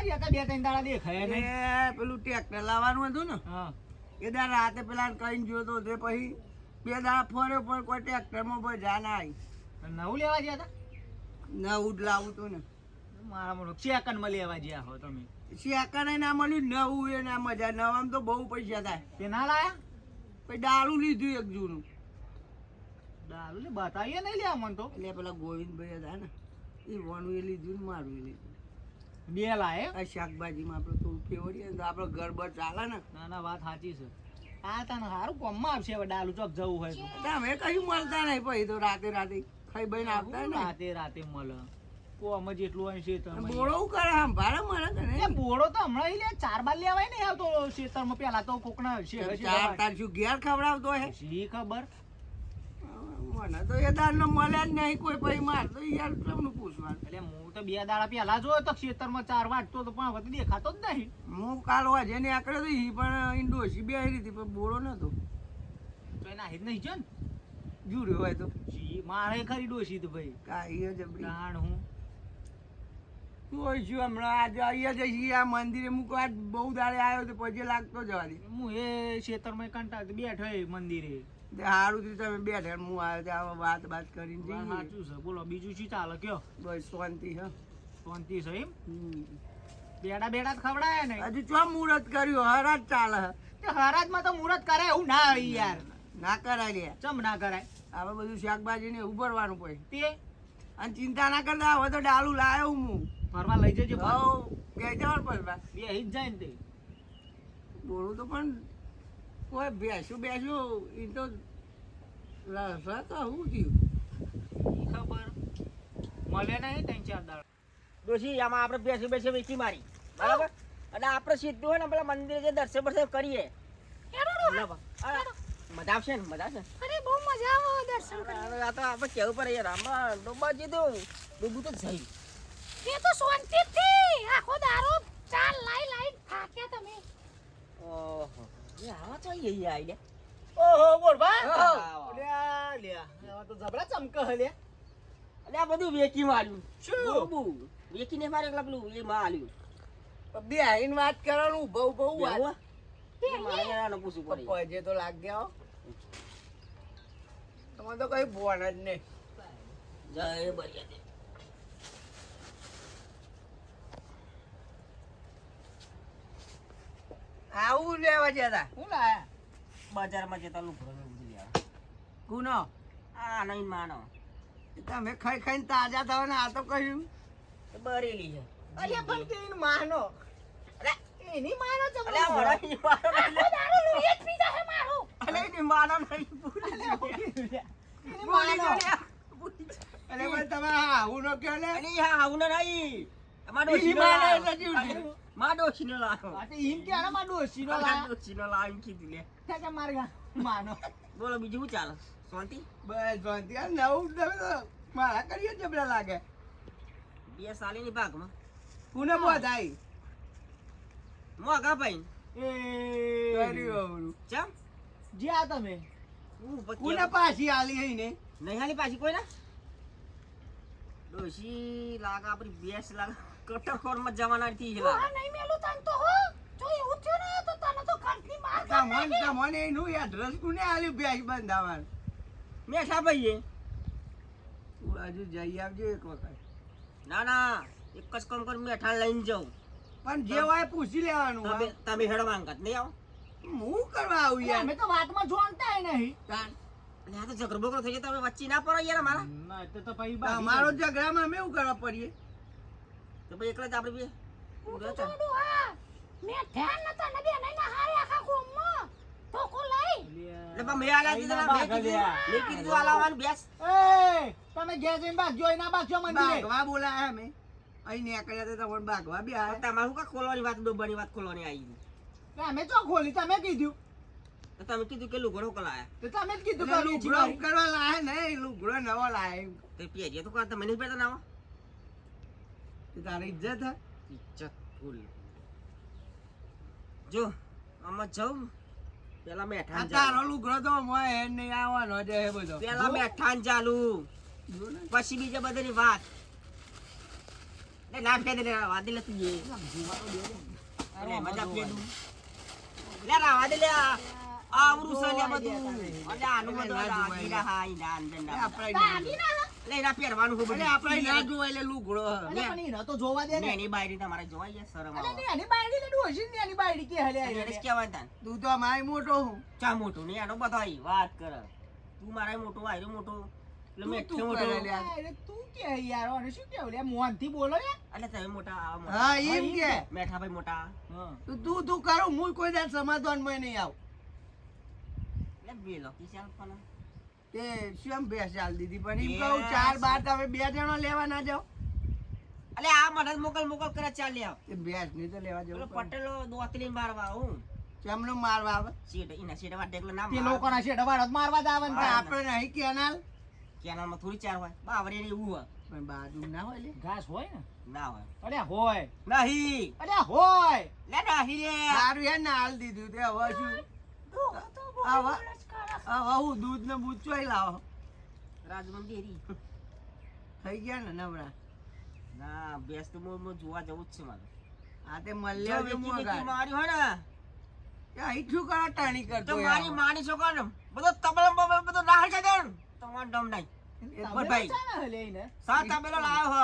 લેવા ગયા હતા બે ત્રણ દાડા દેખાય નહીં. પેલું ટ્રેક્ટર લાવવાનું હતું ને હા એ દાડા રાતે પેલા કઈ ગયો તો તે પછી 2 દાડા ફર્યો પણ કોઈ ટ્રેક્ટરમાં કોઈ જા ના આવી. નવું લેવા ગયા હતા નવું જ લાવું તું ને મારા મોટો સેકન્ડમાં લેવા ગયા હો તમે. શેકાને ના મળ્યું નવું એ ના મજા નવામાં તો બહુ પૈસા થાય. તે ના લાયા પછી દારૂ લીધું એક જૂનું દારૂ ને બતાવીએ નહીં લેવા મન તો. એટલે પેલા ગોવિંદભાઈ હતા ને એ વણું એ લીધું ને મારું એ લીધું. બે લાય આ શાકભાજીમાં આપણે થોડું ફેવરીએ ને તો આપણે ઘર બર ચાલે ને. ના ના વાત સાચી છે. આ તને સારું કોમમાં આવશે હવે ડાલુ ચોક જવું હોય તો. તમે કશું મળતા નહીં પછી તો રાતે ખાઈ બઈને આવતા ને રાતે રાતે મળે કોમ જ એટલું હોય છે તમે. બોળો કરે આમ ભાડે મળે કે એ નહીં? બોળો તો હમણાં લે 4 બાર લેવાય નહીં આવતો ખેતરમાં પેલા તો કોકના ચાર તાર શું ઘેર ખવડાવતો હે શી ખબર. મને તો એ દાડનો મળ્યા જ નહીં કોઈ પછી માર તો યાર કેમનું પૂછવાનું. એટલે હું તો 2 દાડા પેલા જોયો તો ખેતરમાં 4 વાટતો તો પણ હવે તો દેખાતો જ નહીં. હું કાલ વાજે ને આકડે તો ઈ પણ ઈંડોશી બે હતી પણ બોળો નતો તો એના હિત નહીં છે ને જુડ્યો હોય તો શી મારે ખરી ડોશી તો ભાઈ કાંઈ જબરી જાણ હું જોઈશું હમણાં આજે અહીંયા જઈશું આ મંદિરે મૂકો આજ બહુ દાડે આવ્યો તો પછી લાગતો જવા દે. હું એ ખેતરમાં કંટાળ બેઠો એ મંદિરે. સારું થયું તમે બેઠા હું આવ્યો વાત બાત કરીને જઈએ. સાચું છે બોલો બીજું શું ચાલે કયો. બસ શાંતિ હા શાંતિ છે એમ. બેડા બેડા જ ખવડાય ને હજુ ચો મુહૂર્ત કર્યું હરાજ ચાલે તે હરાજમાં તો મુહૂર્ત કરે એવું ના હોય યાર. ના કરાય રે ચમ ના કરાય હવે બધું શાકભાજી ને ઉભરવાનું પછી તે અને ચિંતા ના કરતા હવે તો ડાલું લાવ્યો હું ફરવા લઈ જજો કહી જવાનું પછી બે હિત જાય ને તે બોલું તો પણ કોઈ બેસું એ તો શું થયું ઈ ખબર મળે નહીં 3-4 દાડા. ડોશી આમાં આપણે બેસી બેસી વેચી મારી બરાબર અને આપણે સીધું હોય ને પેલા મંદિરે જે દર્શન બર્શન કરીએ મજા આવશે ને મજા આવશે. અરે બહુ મજા આવે દર્શન કરવા. આ તો આપણે કેવું પડે યાર આમાં ડૂબા જીધું ડૂબું તો જઈ એ તો શાંતિથી આખો દારો ચાલ લાઈ થાક્યા તમે. ઓહો એ આવા તો અહીં આવી ઓહો બોલ ભાઈ ઓહો. લ્યા લ્યા આવા તો જબરા ચમક હે લ્યા. એટલે આ બધું વેચી માર્યું શું? ડૂબું વેચીને મારે એકલા પેલું એ માં આલ્યું બે આઈને વાત કરવાનું બહુ વાત મારે એનાને પૂછવું પડે પજે તો લાગ્યા હો તમે તો કઈ બોન જ નહીં. જય બરિયા આવું લેવા જતા હું લાયા બજારમાં જતા લુકડો ને બધું લેવા કુનો આ નહીં માનો તમે ખાઈ ખાઈને તાજા થાવ ને આ તો કહ્યું એ બરેલી છે અલ્યા પણ તેની માનો અરે એની માનો અલે આ વડાની માનો આખો દારો લોહી જ પીધા હે મારું. અલે એની માનો નહીં ભૂલી એની માનો અરે ભાઈ તમે આવું ન કહો ને અને હા આવું નહીં અમારો એની માનો એટલે જીવ છે. માડો છીનો લાવો આ તો ઈમ કે આના માં ડોશીનો લાયા માડો છીનો લાવો કીધું લે કે મારે માનો બોલો બીજું શું ચાલે શાંતિ બસ શાંતિ આ નવું તમે તો મારા કરીએ જબરા લાગે. બે સાલીની ભાગમાં કુને બોધાઈ મોગા ભાઈ એ કર્યું ચમ જ્યાં તમે કુને પાછી આલી હઈ ને નહીં હાલી પાછી કોઈ ના ડોશી લાગ આપણી બેસ લાગ કટરખોરમાં જવાના થી તું આ નહીં મેલું તન તો હો જો એવું થયું ને તો તને તો ઘંટની માર તમને એનું એડ્રેસ કુને આલ્યું ભેંસ બંધાવાનું મેઠા ભાઈએ તું હજુ જઈ આવજો એક વખત. ના ના એક જ કામ કર મેઠા લઈને જાઉં પણ જે હોય પૂછી લેવાનું તમે તમે હેડ માંગત નહીં આવો હું કરવા આવું યાર અમે તો વાતમાં જોણતા નહીં. તાન. અને આ તો ઝઘડો બગડો થઈ જાય તમે વચ્ચે ના પડો યાર અમારા ના તો ભાઈ તમારો ઝઘડામાં અમે શું કરવા પડીએ તો ભાઈ એકલા જ આપણે બે જોડું હા મે ધ્યાન નતા ને બે નહીં ના હારે આખા ગોમમાં ધોકો લઈ એટલે પણ મેં આલા દીધા મેં કીધું આલાવાનું બેસ એ તમે ઘેર જઈને ભાગજો એના ભાગજો મંદિરે. બાગવા બોલાયા અમે અહીં નીકળ્યા તો તમારે બાગવા બી આવ્યા. તમારે શું કા ખોલવાની વાત ડોબાની વાત ખોલવાની આવી કે અમે ચો ખોલી તમે કીધું તો તમે કીધું કે લુગડો કલાયા તો તમે જ કીધું એટલે કે લુગડો કરવા લાયા નહીં લુગડો નવો લાયા તો પહેરીએ તો તમે નહીં પહેરતા ના તે તારી ઇજ્જત હે ઇજ્જત ફૂલ જો આમાં જાઉં પેલા આ મેઠાન તારો ચાલુ લુગડો તો મોય હેડ નહીં આવવાનો છે એ બધો પેલા મેઠાન ચાલુ જો ને. પછી બીજા બધાની વાત લે ના ફેર દે લે વાદી લે તું જે લે મજા ફેર દઉં લે રાવા દે લે આ આવરું છે લે બધું અલે આનું બધું દાગીના હા ઈ ના અંદર ના દાગીના લે ના પહેરવાનું છે બધું આપણે ના જોવાય લે લુગડો અરે પણ એને તો જોવા દે ને એની બાયરી તમારે જોવાય છે શરમ અરે આવે એની બાયડી લેડું હશે ને એની બાયડી કે હલે એને કેવાય તાન તું તો મારી મોટો હું ચા મોટું ને આનો બધાય વાત કર તું મારા મોટો આયરો મોટો એટલે મેં તું મોટો કરે લે. અરે તું કે યાર અને શું કેવું લે મોહન થી બોલો યાર એટલે તમે મોટા આવા મોટા હા એમ કે મેઠા ભાઈ મોટા હા તું કરું હું કોઈ દાડ સમાધાનમાં નહીં આવ એટલે બે લોકી ચાલ પણ કે શું બેસ ચાલ દીધી પણ એમ Yes. કહું 4 બાર તમે 2 જણો લેવા ના જાઓ અલે આ મને મોકલ કરે ચાલ લે આવ તે બેસ નહીં તો લેવા પેલો જવું પડે. પટેલો દોતલી મારવા હું ચમનો મારવા આવે સીટ ઇના સીટ વાટ એકલો ના તે માર લોકોના શેઠ વાળા જ મારવા જ આવે ને પણ તાર. આપણે નહીં કેનાલ કેનાલમાં થોડી ચાર હોય બાવરે ને એવું હોય પણ બાજુ ના હોય લે ઘાસ હોય ને ના હોય અરે હોય નહીં અરે હોય લે નહીં રે સારું યાર ના હાલ દીધું તે હવે શું હવે હવે હું દૂધ ને બૂધ ચોઈ લાવો રાજમંદિરી થઈ ગયા ને નવરા ના બેસ તો મો જોવા જવું જ છે મારે આ તે જો મલ્યા વેચી જો વેચી મારી હોય ને અહીં શું કરો ટાણી તો કરતો મારી માની છો કોણ બધો તબલા બબલા બધો નાહ છે દે તમાર દમ નહીં તમે ભાઈ. ચાલે હલે એને. સાત તબેલો લાયો હ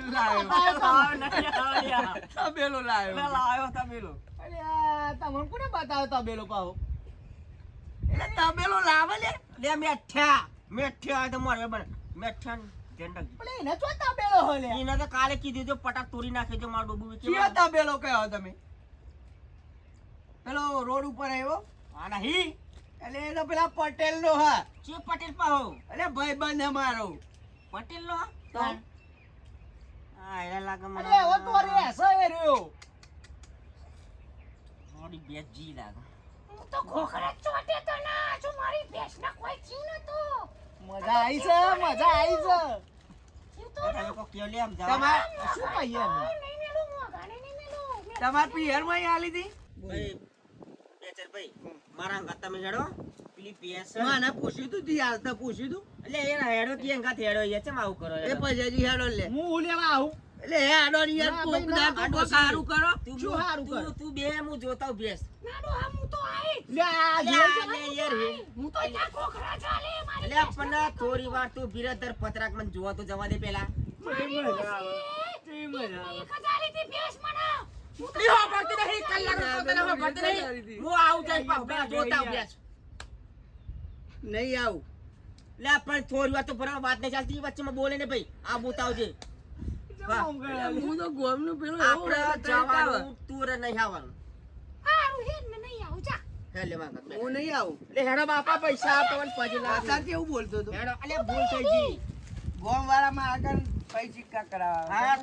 લાયો લાયો નથી લાયો તબેલો લાયો લાયો તબેલો અરે આ તમને કોને બતાવ્યો તબેલો પાહો એટલે તબેલો લાવે લે લે મેઠ્યા તો મારે બન મેઠ્યા ઝંડા પણ એને ચો તબેલો હલે એને તો કાલે કીધું જો પટાક તોડી નાખે જો મારું ડોબુ કયો તબેલો કયો તમે પેલો રોડ ઉપર આવ્યો આ નહીં એટલે એ તો પેલા પટેલ નો હા ચે પટેલ પાહો એટલે ભાઈ બંધ અમારો પટેલ નો તો હા એને લાગે મને અરે એવો તો રહેશે એ રહ્યો મોડી બેસ જી લાગે હું તો ખોખરા ચોટે તો ના જો મારી ભેંસના કોઈ જીવ નતો મજા આવી છે મજા આવી છે જીવ તો તમે કો કેવ લે આમ જાવ તમાર શું કહીએ અમે? નહીં મેલું મોગાને નહીં મેલું તમાર પિયર માં આલી હતી ભાઈ બેચર ભાઈ મારા અંગત તમે હેડો પેલી પીએસ મને પૂછ્યું તું તી હાલતા પૂછ્યું તું એટલે એ હેડો કે અંગત હેડો એ ચમ આવું કરો એ પછી હેડો લે હું લેવા આવું એટલે હે આડો ની યાર ના, કોક ભાઈ, દા ના, તો આડો સારું કરો તું શું હારું કરે? તું બે હું જોતા હું બેસ નાડો હા હું તો આઈ લે આ લે જોઈ આ લે યાર હે હું તો ત્યાં ખોખરા ચાલે મારી એટલે આપણને થોડી વાર તું બિરદર પતરાક મને જોવા તો જવા દે પેલા મારી એક હજારી થી ભેંસ મને હું તો ઈ હો ભરતી નહીં કલાક પતરા હો ભરતી નહીં હું આવું જાય પાવ પેલા જોતા હું બેસ નહીં આવું લે પણ થોડી વાર તો બરાબર વાત નહીં ચાલતી વચ્ચેમાં બોલે ને ભાઈ આ બોતાવજે વાહ. હું તો ગોમ નું પેલું આપણે જવાનું તું રે નહીં આવવાનું હારું હેડ ને નહીં આવું જા હે લે માંગત હું નહીં આવું લે હેડો બાપા પૈસા આપ તમને પછી લાવ અત્યારે કેવું બોલતો હતો હેડો અલે ભૂલ થઈ ગઈ ગોમ વાળા માં આગળ પૈસા સિક્કા કરાવવા હા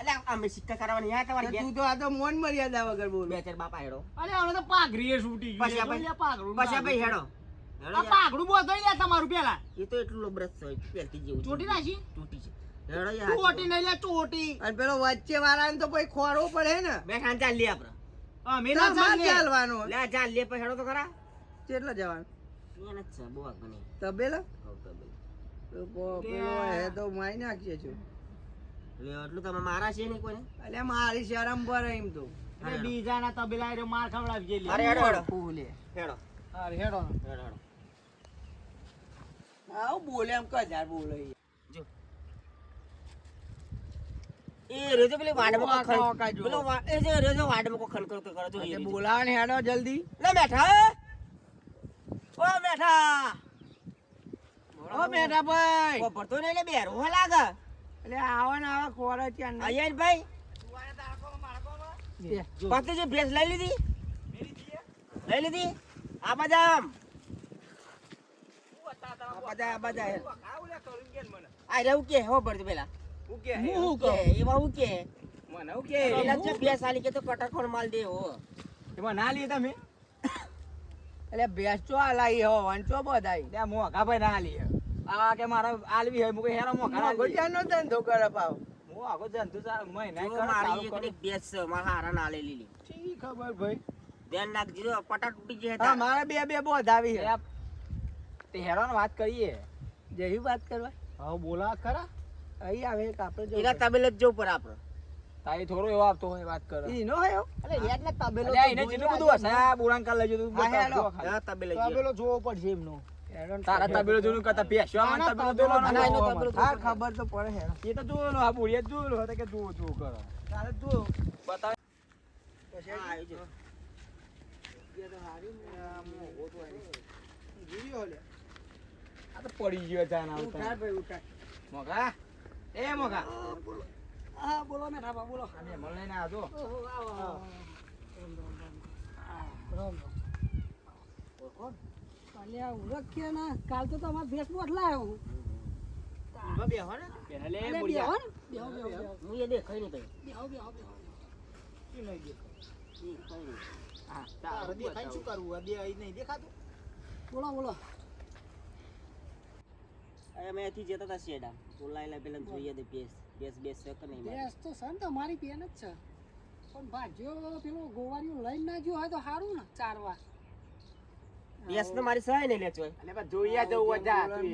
અલે અમે સિક્કા કરાવવાની યા તમારી તું તો આ તો મોન મર્યાદા વગર બોલ બે ચાર બાપા હેડો અરે આને તો પાઘડીએ છૂટી ગયું. પછી આપણે- લે પાઘડું પછી ભાઈ હેડો હેડો આ યાર. પાઘડું બોધાઈ લે તમારું પેલા એ તો એટલું લબરસ હોય પહેરતી જેવું છે. ચોટી નાખી તૂટી છે હેડો યાર ચોટી નહીં લે ચોટી અને પેલો વચ્ચે વાળાને તો પછી ખોરવો પડે ને બેઠા ચાલ લે આપણે અમે ના તમારે ચાલીએ. ચાલવાનું લે ચાલ લે પછી હેડો તો ખરા કેટલો જવાનું એને જ છે બહુ આગળ નહીં તબેલો આવતો ભાઈ તો પેલો હે તો મારી નાખીએ છું લે એટલું તમે મારા છે નહીં કોઈને એટલે મારી શરમ પર એમ તો એટલે બીજાના તબેલા એ માર ખવડાવી ગયેલી. અરે હેડો હેડો ફૂલે હેડો અરે હેડો ને. હેડો હેડો આવું બોલે એમ કજાર બોલે જો એ રેજો પેલી વાડમાં કો ખન ઓકા જો. પેલો એ જે રેજો વાડમાં કો ખન કરો તો કરો તો એટલે બોલાવે ને હેડો જલ્દી લે બેઠા ઓ બેઠા ઓ બેટા ભાઈ ઓ પડતો ને લે બેરો હો લાગે એટલે આવા ને આવા ખોરા ત્યાં આયન ભાઈ પાતે જે ભેંસ લઈ લીધી લઈ લીધી આ બાજા આમ આ બાજા આ રેવું કે હો પડતો પેલા હું કે એમાં હું કે પેલા જે ભેંસ આલી કે તો કટાકોણ માલ દે હો એમાં ના લીએ તમે એટલે બેસચો આલાઈ હો વંચો બધાઈ ત્યાં મોઘા ભાઈ ના લીએ આ કે મારો આલવી હોય મુકે હેરો મોઘા ના લીએ. ગોજાનો ધંધો કરે પાવ હું આગો જંતુ સા મહિના જો કરો મારી ચાલુ એક કરો. એક ભેંસ છે મારા હારા ના લઈ લીલી શી ખબર ભાઈ ધ્યાન રાખજો જો પટા તૂટી જાય હા મારે બે બે બોધાવી હે તે હેરાન વાત કરીએ જેવી વાત કરવા હવે બોલા ખરા અહીં આવે એક આપણે જો એના તબેલે જ જવું પડે આપણે તાઈ થોડો એવો આપતો હોય વાત કરે ઈ નો હયો અલે યાદ ને તબેલો અલ્યા એને જેટલું બધું હશે આ બોરાન કાલ લઈ જતું હા, હેલો. તબેલો જોવો પડશે એમનો તારા તબેલો જોનું કરતા પેશો આમાં તબેલો જોવાનો ના, એનો તબેલો હા ખબર તો પડે હે એ તો જોવાનો આ બોરિયા જોવાનો હતો કે જો કરો તારે જો બતાવ હા આવી જો આ તો પડી ગયો જાન ઉઠાડ આવતા ભાઈ ઉઠાડ મોગા એ મોગા હા બોલો ને ઠાબા બોલો અને મળ લઈને આવજો અલ્યા ઉરખ્યા ના કાલ તો તમાર ભેસ બોટલાયો ઊભા બેહો ને પેલા લે અલે બોરિયા બેહો ને બેહો હું એ દેખાય નહીં ભાઈ બેહો બેહો શું નહીં દેખાય? દેખાય નહીં. હા તારે દેખાય શું કરવું આ બે અહીં નહીં દેખાતું બોલો બોલો અમે અહીંથી જતા હતા શેડા બોલાયેલા પેલા જોઈએ તો બેસ છે કે નહીં મારે? ભેસ તો છે ને તમારી પેન જ છે પણ ભાજ્યો પેલો ગોવાળીઓ લઈને ના ગયો હોય તો સારું ને ચારવા બેસ તો મારી સહાય નહીં લેચો એટલે બસ જોઈએ જવું જા તું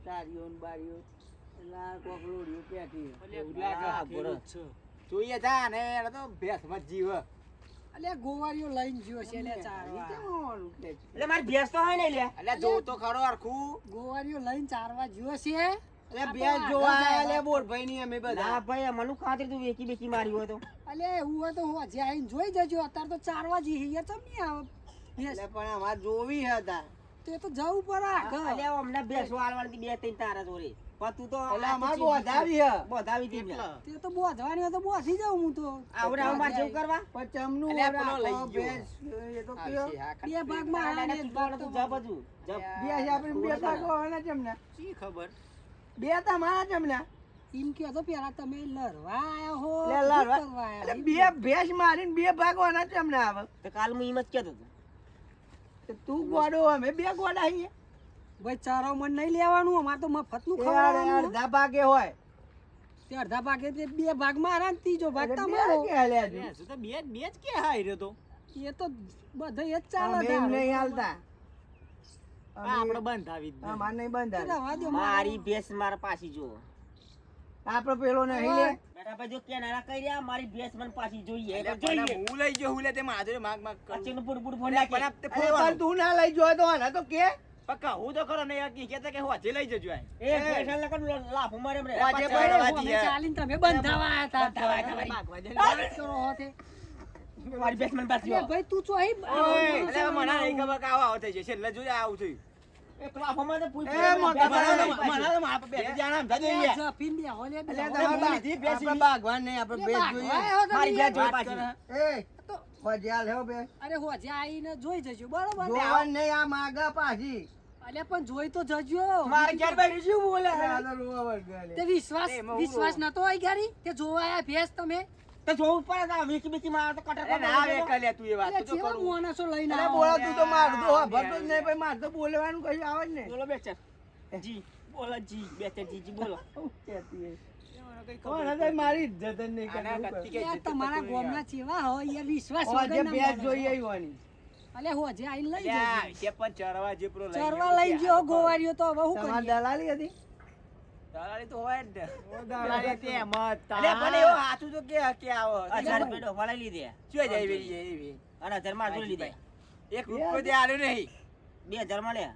સારીઓ ને બારીઓ એલા કોકલોડીઓ પેટી એવું લાગે હા, બરોબર. જોઈએ જા ને એને તો ભેસ મત જીવ અલ્યા ગોવાળીઓ લઈને ગયો છે લે ચારવા એટલે મારી ભેસ તો હોય નહીં લે એટલે જોઉં તો ખરો હરખું ગોવાળીઓ લઈને ચારવા ગયો છે એટલે બે જોવા આયા લે બોર ભાઈ ની અમે ના બધા ભાઈ મનુ ખાતરી તું વેકી બેકી મારી હોય તો અલ્યા એવું હોય તો હું હજી આવીને જોઈ જજો અત્યારે તો ચારવા જઈએ યાર ચમ નહીં આવે ભેંસ. એટલે પણ અમાર જોવી હતા તે તો જવું પડે આગળ. અલે અમને ભેસો આલવાની બે ત્રણ તારા જોડે પણ તું તો એટલે અમાર બોધાવી હે બોધાવી હતી ને. તે તો બોધવાની હોય તો બોધી જાઉં હું તો આવડે આવું મારે જેવું કરવા પણ ચમનું એટલે પેલો રાખો, લઈ ગયો. ભેંસ, એ તો કયો બે ભાગમાં ના, ના, આને તું જાણે તું જા બાજુ. જા. બે આપણે બે ભાગો હોવાના ચમના શી ખબર બે તમારા ચમના એમ કહો તો પેલા તમે લડવા આયા હો લે શું લાડવા. કરવા આયા? એટલે બે ભેંસ મારીને બે ભાગવાના ચમના આવે તો કાલ હું એમ જ કહેતો હતો. તો તું ગોડો અમે બે ગોડા અહીંયા ભાઈ ચારો મન નહીં લેવાનું અમારે તો મફતનું એ ખવડાવવાનું અડધા ભાગે હોય તે અડધા ભાગે તે બે ભાગ મારા ને ત્રીજો ભાગ એટલે બે તમારો કે હાલ્યા છે. ભેંસો તો બે જ કે હાય રહ્યો તો એ તો બધા એ જ ચાલે અમે એમ ધારો. નહીં હાલતા આપણે બંધ આવી જ નહીં. અમાર નહીં બંધ હાલે. રવા દ્યો મારી ભેંસ મારા પાછી જો આપણો પેલો નહીં લે બેટા ભાઈ જો કેનારા કહી રહ્યા મારી ભેંસ મને પાછી જોઈએ એટલે જોઈએ પણ હું લઈ ગયો હું લે તે માધુરી માગ માગ કરું. અચીનું બુડ બુડ ફોન એટલે પણ નાખી. આ તે અરે ફોડવાનું. પણ તું ના લઈ જોય તો આના તો કે પક્કા હું તો ખરો નહીં યાર કહેતા કે હું આજે લઈ જજો આ. એ ભેંસ લગન લાફો મારે એમ રે. આજે પાછા પણ રવા અમે દીધી, ચાલીને તમે બંધાવા આયા તા. બંધાવા આયા તા. ભાગવા દે. વાત કરો હો તે. મારી ભેંસ મને પાછી અરે ભાઈ તું ચો અહીં એટલે મને નહીં ખબર કે આવો આવો થઈ જશે એટલે જોજે આવું થયું. એક લાફો મારે તો પૂછ એ મોટા મને તો માપ બેઠી જાણે આમ થતું યાર. જફીન બે હો લે બે એટલે હો. તમારે લીધી ભેંસ આપણે ભાગવાન નહીં આપણે બે ભેંસ ભાગવા જોઈએ આયા હો તમે મારી યાર. ભેંસ જોઈ વાત પાછી. એ ફજ્યાલ હો બે અરે હો જે આઈને જોઈ જજો બરોબર જોવાન નહીં આ માગા પાછી અલ્યા પણ જોઈ તો જજો મારે ઘેર બેઠી શું બોલે આ તો રોવા વળગાલે. તે વિશ્વાસ નતો હોય ગાડી કે જોવા આયા ભેંસ તમે તો જોવું પડે તો વેકી બેકી મારે તો કટર એ ના આવે કલ્યા તું એ વાત અલ્યા તું તો ચેવા કરું. મોણસો લઈને અરે આવો બોલા તું તો મારતો હો ભરતો જ નહીં ભાઈ મારે તો બોલવાનું કશું આવે જ નહીં બોલો બેચર જી બોલો જી બેચર જી બોલો શું કહેતી હે? એમને કઈ કોણ ખબર હતા? મારી ઇજ્જત જ નહીં આના કરતી. કત્તી કે યાર ઇજ્જત તમારા તો ગોમના ચેવા હોય યાર વિશ્વાસ ઓ, જે વગરના ભેંસ માણસો. જોઈએ ઈવાની. અલ્યા હો જે આઈને લઈ યાર, જજો જે પણ ચરવા જે પેલો લઈ ચરવા લઈ ગયો ગોવાળીઓ તો હવે શું તમારે કરીએ દલાલી હતી દલાલી તો હોય જ ને. દલાલી તે એમ જ તા. અલ્યા પણ એવો હાચું તો કે આવો 1000 રૂપિયા વળાઈ લીધે શું જાય એવી અને 1000 માં જોઈ લીધે એક રૂપિયો તે આલ્યો નહીં 2000 મળ્યા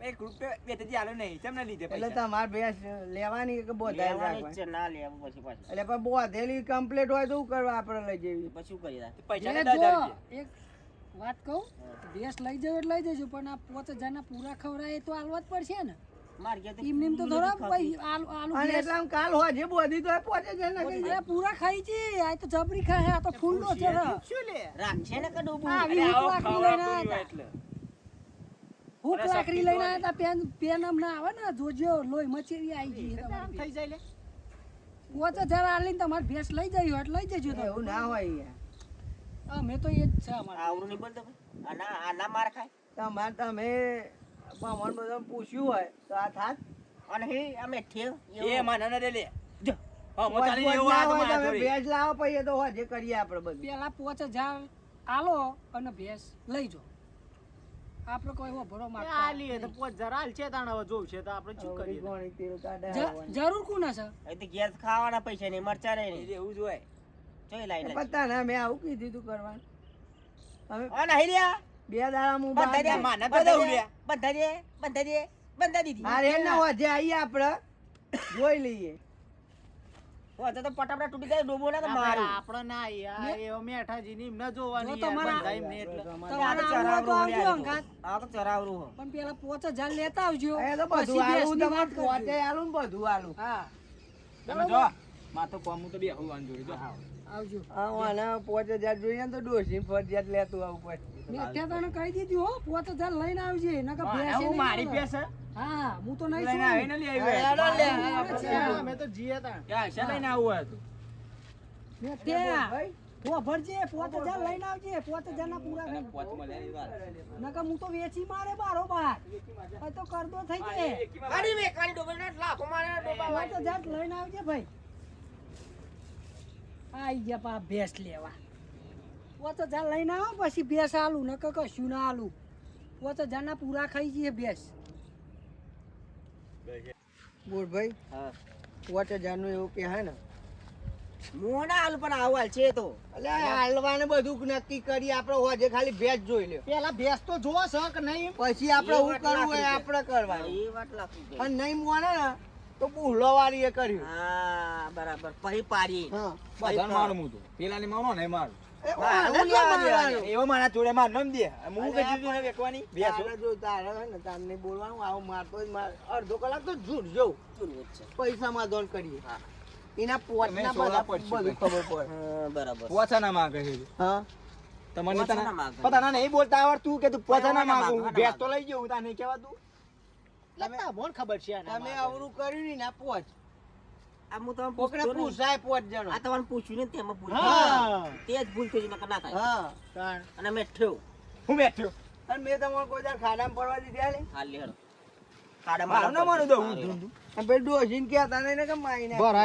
એક રૂપિયો બે તે આલ્યો નહીં તમને લીધે એટલે પૈસા તમારે ભેંસ લેવાની કે બોધાઈ લેવાની જ રાખવાની? છે ના લેવું પછી પાછી એટલે પણ બોધેલી કમ્પ્લીટ હોય તો શું કરવા આપણે લઈ જવી પછી શું કરી પૈસા ભેંસ ને 10,000 જો, રૂપિયા. એક વાત કહું ભેંસ લઈ જજો એટલે લઈ જજો પણ આ 5000 ના પૂરા ખવડાય તો આલવા જ પડશે ને માર ઘેર એમ નેમ તો થોડા ભાઈ આલુ અને ભેંસ એટલા કાલ હોય જે બોધી તો પહોંચે છે ને કઈ અરે પૂરા ખાઈ છે આ તો જબરી ખાય આ તો ફૂલનો છે રે. શું લે રાખશે ને કે ડૂબું આ અરે આવો લાકડી લઈને ખવડાવતું આયા હોય એટલે. ભૂખ અને લાકડી શક્તિ લઈને તો આયા તા પેન આમ ના આવે ને જોજો લોહી મચેરી આવી ગઈ આમ તમારી થઈ જાય લે પોચ હજાર આલીને તમારે ભેંસ લઈ જજો એટલે લઈ જજો તમે. એવું ના હોય યાર. અમે તો એ જ છે અમારે આવરું નહીં બોલતો ભાઈ આના માર ખાય તમારે તમે ભમણ બધા પૂછ્યું હોય તો આ થાત અને હે અમે ઠેવ એ મને ન દે લે જો હા મો પોચ ચાલી પોચ એવો ના આ તો હોય મારા તમે જોડે. ભેંસ લાવો પછી તો હોય જે કરીએ આપણે બધું પેલા 5000 આલો અને ભેંસ લઈ જો આપણે કોઈ ભરો એ આલીએ તો 5000 હાલ છે તાણ હવે જોવું છે તો આપણે શું કરીએ ગોળી તેલ કાઢે જરૂર કોના છે અહીં તો ગેસ ખાવાના પૈસા નહીં મરચા નહીં એવું જ હોય જોઈ લાઈ લાઈ પતા ના મેં આવું કીધું તું કરવાનું હવે આ નહીં રહ્યા 2 દાડા હું બંધા દે માને બંધા બધા દે ઉડ્યા. બંધા દીધી મારે ના વધે આવીએ આપણે જોઈ લઈએ ઓ તો પટાપટા તૂટી જાય ડોબો ના તો મારું આપણે ના યાર એવો મેઠાજી ની ન જોવાની જો યાર તમારા- બંધાઈ એમને એટલે તમારે આવવું હોય તો આવજો અંગાત. આ તો ચરાવરું હો પણ પેલા 5000 લેતા આવજો એ તો પછી બધું આલું બેસની તમારે વાત કરજો. પોતે આલું ને બધું આલું હા તમે જો માં તો કોમ તો બે હોવાનું જોડે જો આવજો હા આના 5000 જોઈએ ને તો ડોસી ફરજિયાત લેતું આવું પડે મેં અત્યારે તને કહી દીધું હો 5000 લઈને આવજે નકર ભેંસે હું નહીં મારી મળે. પેસ હા હું તો નહીં લઈને આવીને લઈ આવ્યો હેડો લે, હા, અમે તો જીએ તા ક્યાં છે લઈને આવું હતું મેં ત્યાં ઓ ભરજે 5000 લઈને આવજે 5000 ના પૂરા થઈ પોચ મળે ની વાત નકર હું તો વેચી મારે બારોબાર આ તો કરદો થઈ જાય અરે મે કાળી ડોબો ના લાખો મારે ડોબા 5000 લઈને આવજે ભાઈ આઈ ગયા પા ભેંસ લેવા 5000 લઈને આવો પછી ભેંસ આલું નકર કશું ના આલું 5000 ના પૂરા ખાઈ જઈએ ભેંસ બોલ ભાઈ હા 5000 નું એવું કે હે ને મોના આલુ પણ આવાલ છે તો એટલે હાલવાને બધું નક્કી કરી આપણે હોજે ખાલી ભેજ જોઈ લ્યો પેલા ભેંસ તો જોવો છે કે નહીં પછી આપણે હું કરવું હોય આપણે કરવાનું એ વાત લાખી અને નહીં મોને ને તો બુહલો વાળી એ કર્યું હા બરાબર પછી પાડી હા બધાને મારું હું તો પેલા ની મારો ને મારું એ આને જ મારવાનું. એવો મારા જોડે માર નમ દે હું કે જીજુ ને વેકવાની બેસો તારે જો તારે હે ને તારે નહીં બોલવાનું આવો મારતો જ માર અડધો કલાક તો ઝૂટ જવું પૈસામાં દોન કરીએ એના પોચના તમે સોલા બધા પડશે બધું ખબર પડે હા બરાબર પોચા ના માંગે છે હા તમને પોચા તને ના માંગે. પતા નહીં બોલતા આવડતું કે તું પોચા ના માંગુ ના ભેસ તો લઈ ગયો તાને કહેવાતું લગતા બોન ખબર છે આના તમે માટે. અવરું કર્યું ને ના પોચ આ હું તમને કોકને પૂછતો નહીં. પૂછાય પોચ જણો આ તમારે પૂછ્યું ને તેમાં પૂછ્યું હા તે જ ભૂલ થઈ નકર ના થાય હા તાણ. અને મેં ઠેવ હું બેઠ્યો અને મેં તમારે કોઈ દાડ ખાડામાં પડવા દીધા ને હાલ લેડો કાડા મારું ના માનું દઉં અને પેલું ડોસીને કહેતા નહીં ને કે મારી નાખ.